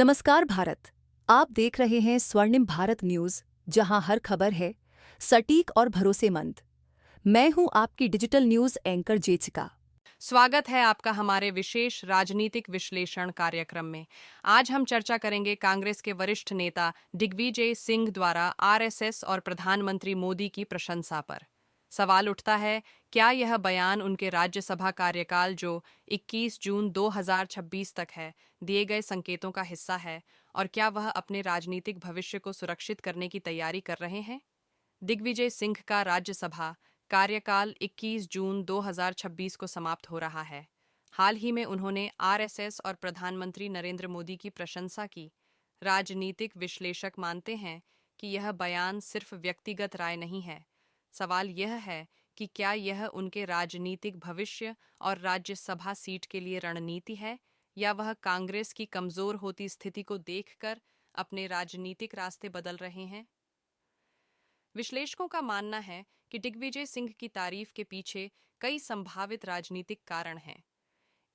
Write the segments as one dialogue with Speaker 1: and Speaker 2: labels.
Speaker 1: नमस्कार भारत। आप देख रहे हैं स्वर्णिम भारत न्यूज, जहां हर खबर है सटीक और भरोसेमंद। मैं हूं आपकी डिजिटल न्यूज एंकर जेचिका।
Speaker 2: स्वागत है आपका हमारे विशेष राजनीतिक विश्लेषण कार्यक्रम में। आज हम चर्चा करेंगे कांग्रेस के वरिष्ठ नेता दिग्विजय सिंह द्वारा आरएसएस और प्रधानमंत्री मोदी की प्रशंसा पर। सवाल उठता है, क्या यह बयान उनके राज्यसभा कार्यकाल जो 21 जून 2026 तक है, दिए गए संकेतों का हिस्सा है, और क्या वह अपने राजनीतिक भविष्य को सुरक्षित करने की तैयारी कर रहे हैं? दिग्विजय सिंह का राज्यसभा कार्यकाल 21 जून 2026 को समाप्त हो रहा है। हाल ही में उन्होंने आरएसएस और प्रधानमंत्री नरेंद्र मोदी की प्रशंसा की। राजनीतिक विश्लेषक मानते हैं कि यह बयान सिर्फ व्यक्तिगत राय नहीं है। सवाल यह है कि क्या यह उनके राजनीतिक भविष्य और राज्यसभा सीट के लिए रणनीति है, या वह कांग्रेस की कमजोर होती स्थिति को देखकर अपने राजनीतिक रास्ते बदल रहे हैं। विश्लेषकों का मानना है कि दिग्विजय सिंह की तारीफ के पीछे कई संभावित राजनीतिक कारण हैं।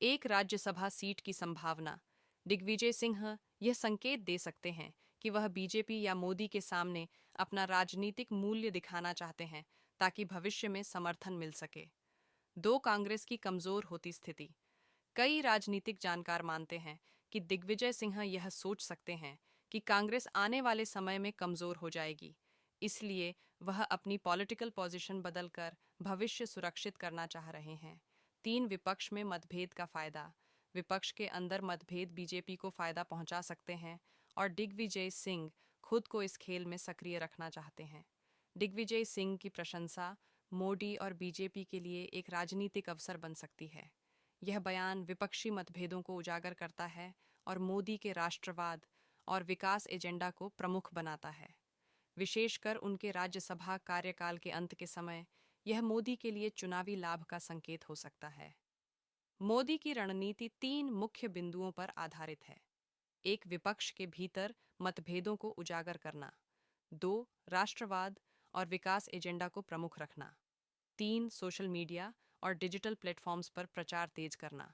Speaker 2: एक, राज्यसभा सीट की संभावना। दिग्विजय सिंह यह संकेत दे सकते हैं कि वह बीजेपी या मोदी के सामने अपना राजनीतिक मूल्य दिखाना चाहते हैं, ताकि भविष्य में समर्थन मिल सके। दो, कांग्रेस की कमजोर होती स्थिति। कई राजनीतिक जानकार मानते हैं कि दिग्विजय सिंह यह सोच सकते हैं कि कांग्रेस आने वाले समय में कमजोर हो जाएगी, इसलिए वह अपनी पॉलिटिकल पोजीशन बदलकर भविष्य सुरक्षित करना चाह रहे हैं। तीन, विपक्ष में मतभेद का फायदा। विपक्ष के अंदर मतभेद बीजेपी को फायदा पहुंचा सकते हैं, और दिग्विजय सिंह खुद को इस खेल में सक्रिय रखना चाहते हैं। दिग्विजय सिंह की प्रशंसा मोदी और बीजेपी के लिए एक राजनीतिक अवसर बन सकती है। यह बयान विपक्षी मतभेदों को उजागर करता है और मोदी के राष्ट्रवाद और विकास एजेंडा को प्रमुख बनाता है। विशेषकर उनके राज्यसभा कार्यकाल के अंत के समय यह मोदी के लिए चुनावी लाभ का संकेत हो सकता है। मोदी की रणनीति तीन मुख्य बिंदुओं पर आधारित है। एक, विपक्ष के भीतर मतभेदों को उजागर करना। दो, राष्ट्रवाद और विकास एजेंडा को प्रमुख रखना। तीन, सोशल मीडिया और डिजिटल प्लेटफॉर्म्स पर प्रचार तेज करना।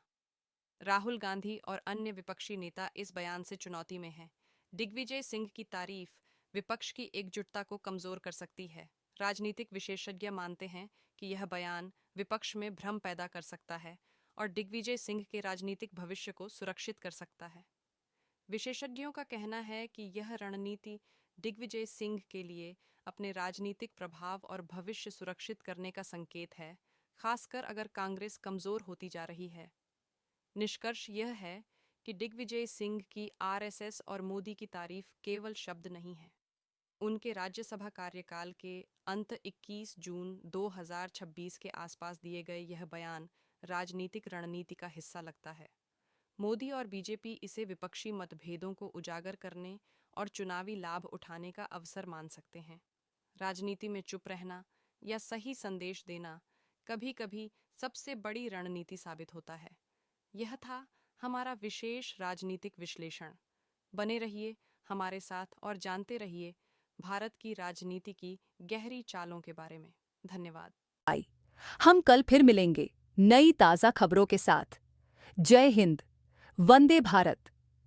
Speaker 2: राहुल गांधी और अन्य विपक्षी नेता इस बयान से चुनौती में हैं। दिग्विजय सिंह की तारीफ विपक्ष की एकजुटता को कमजोर कर सकती है। राजनीतिक विशेषज्ञ मानते हैं कि यह बयान विपक्ष में भ्रम पैदा कर सकता है और दिग्विजय सिंह के राजनीतिक भविष्य को सुरक्षित कर सकता है। विशेषज्ञों का कहना है कि यह रणनीति दिग्विजय सिंह के लिए अपने राजनीतिक प्रभाव और भविष्य सुरक्षित करने का संकेत है, खासकर अगर कांग्रेस कमजोर होती जा रही है। निष्कर्ष यह है कि दिग्विजय सिंह की आरएसएस और मोदी की तारीफ केवल शब्द नहीं है। उनके राज्यसभा कार्यकाल के अंत 21 जून 2026 के आसपास दिए गए यह बयान राजनीतिक रणनीति का हिस्सा लगता है। मोदी और बीजेपी इसे विपक्षी मतभेदों को उजागर करने और चुनावी लाभ उठाने का अवसर मान सकते हैं। राजनीति में चुप रहना या सही संदेश देना कभी-कभी सबसे बड़ी रणनीति साबित होता है। यह था हमारा विशेष राजनीतिक विश्लेषण। बने रहिए हमारे साथ और जानते रहिए भारत की राजनीति की गहरी चालों के बारे में। धन्यवाद।
Speaker 1: आई, हम कल फिर मिलेंगे नई ताज़ा खबरों के साथ। जय हिंद, वंदे भारत।